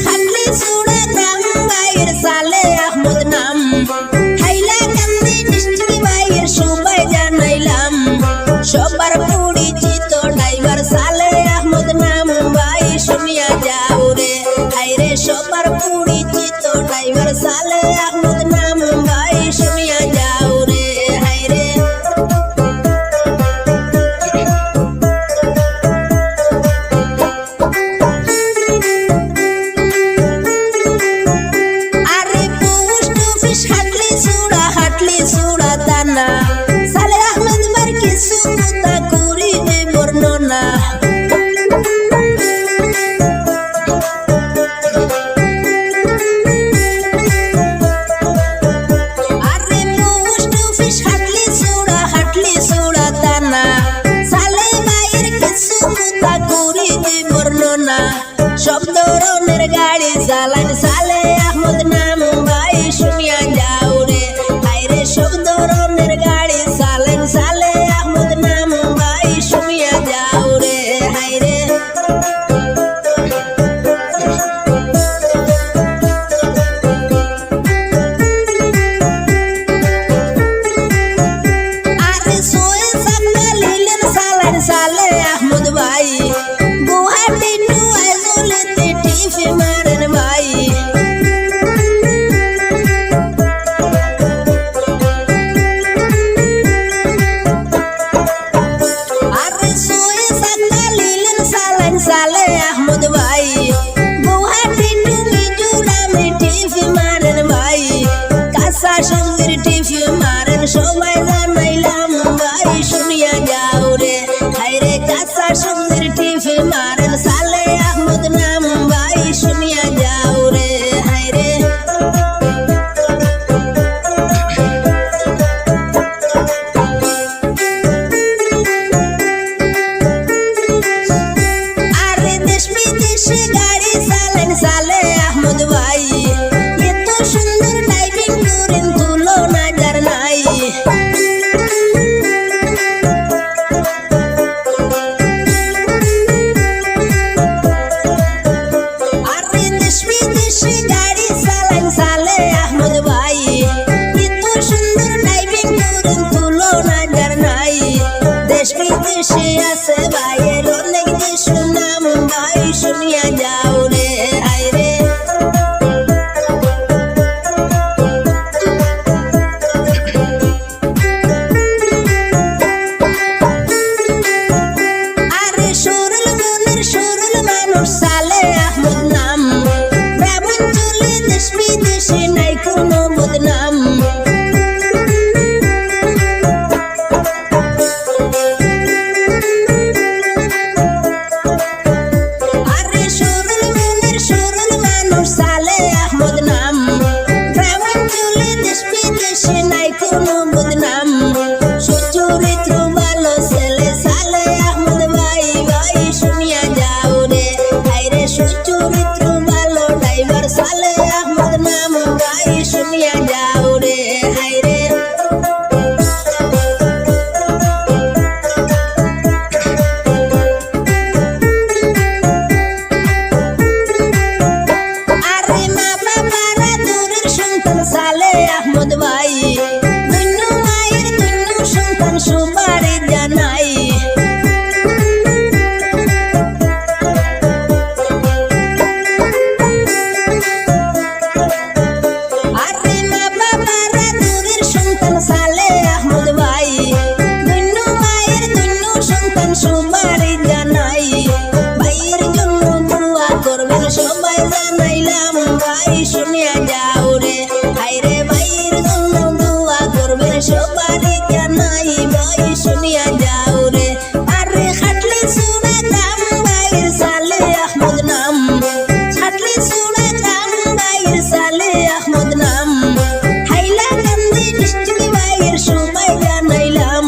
খাটলি সুড়া গ্রাম বাইর সালে আহমদ নাম হাইলা কান্দি ডিস্ট্রিক্ট বাইর সবাই জানাইলাম সবার পরিচিত ড্রাইভার সালে আহমদ নাম ভাই শুনিয়া যাও রে হাইরে সবার পরিচিত ড্রাইভার সালে আহমদ নাম ভাই শুনিয়া যাও রে হাইরে আরে পোস্ট অফিস হাটলি সুড়া দানা সালে আহমদ বার কিছু কথা করি দে বর্ণনা আরে পোস্ট অফিস হাটলি সুড়া দানা সালে ভাইয়ের কিছু কথা করি দে বর্ণনা সব ধরনের গাড়ি চালান সালে আহমদ নাম ভাই শুনিয়া যাও রে হাইরে সব ধরনের গাড়ি চালান সালে আহমদ নাম ভাই শুনিয়া যাও রে হাইরে আরে সোয়ে সাকা লিলেন সালান সালে আহমদ ভাই গুয়াহাটি টু আইজলেতে টিফি মারেন ভাই আরে সোয়ে সাকা লিলেন সালান সালে আহমদ ভাই গুয়াহাটি টু মিজোরামে টিফি মারেন ভাই কাসা সঙ্গের টিফি মারেন সবাই জানাইলাম ভাই শুনিয়া যাও রে হাইরে কাসা সঙ্গের টিফি মারেন সালে আহমদ নাম ভাই শুনিয়া যাও রে হাইরে আরে দেশ বিদেশে গাড়ি চালান সালে আহমদ ভাই এত সুন্দর ড্রাইভিং করেন তুলনা যার নাই আরে দেশ বিদেশে গাড়ি চালান সালে আহমদ ভাই এত সুন্দর ড্রাইভিং করেন তুলনা যার নাই দেশ বিদেশে আছে ভাইয়ের অনেক দেশ নাম ভাই শুনিয়া যাও রে হাইরে আরে সরল মনের সরল মানুষ সালে আহমদ নাম গ্রামাঞ্চলে দেশ বিদেশে নাই কোনো বদনাম আরে সরল মনের সরল মানুষ সালে আহমদ নাম গ্রামাঞ্চলে দেশ বিদেশে নাই কোনো বদনাম সুচরিত্র ভালো ছেলে সালে আহমদ ভাই ভাই শুনিয়া যাও রে হাইরে সুচরিত্র ভালো ড্রাইভার সালে আহমদ নাম ভাই শুনিয়া যাও রে হাইরে আরে মা বাবারা দূরের সন্তান সালে আহমদ ভাই ধন্য মায়ের ধন্য সন্তান সবারই জানাই আরে মা বাবারা দূরের সন্তান সালে আহমদ ভাই ধন্য মায়ের ধন্য সন্তান সবারই জানাই ভাইয়ের জন্য দোয়া করবেন সবাই জানাইলাম ভাই শুনিয়া যাও রে হাইরে ভাইয়ের জন্য দোয়া করবেন সবারই জানাই ভাই শুনিয়া যাও রে আরে খাটলি সুড়া গ্রাম বাইর সালে আহমদ নাম খাটলি সুড়া গ্রাম বাইর সালে আহমদ নাম হাইলা কান্দি ডিস্ট্রিক্ট বাইর সবাই জানাইলাম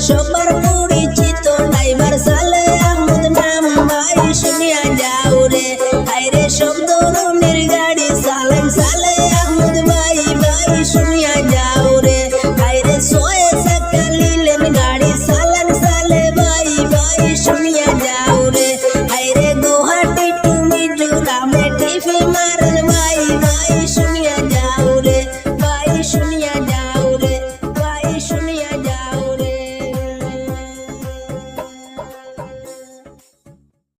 সবার পরিচিত ড্রাইভার সালে আহমদ নাম ভাই শুনিয়া যাও রে হাইরে সব ধরনের গাড়ি চালান সালে আহমদ ভাই ভাই শুনিয়া যাও রে হাইরে সোয়ে সাকা লিলেন গাড়ি চালান সালে ভাই ভাই শুনিয়া যাও রে হাইরে গুয়াহাটি টু মিজোরামে টিপি মারেন ভাই ভাই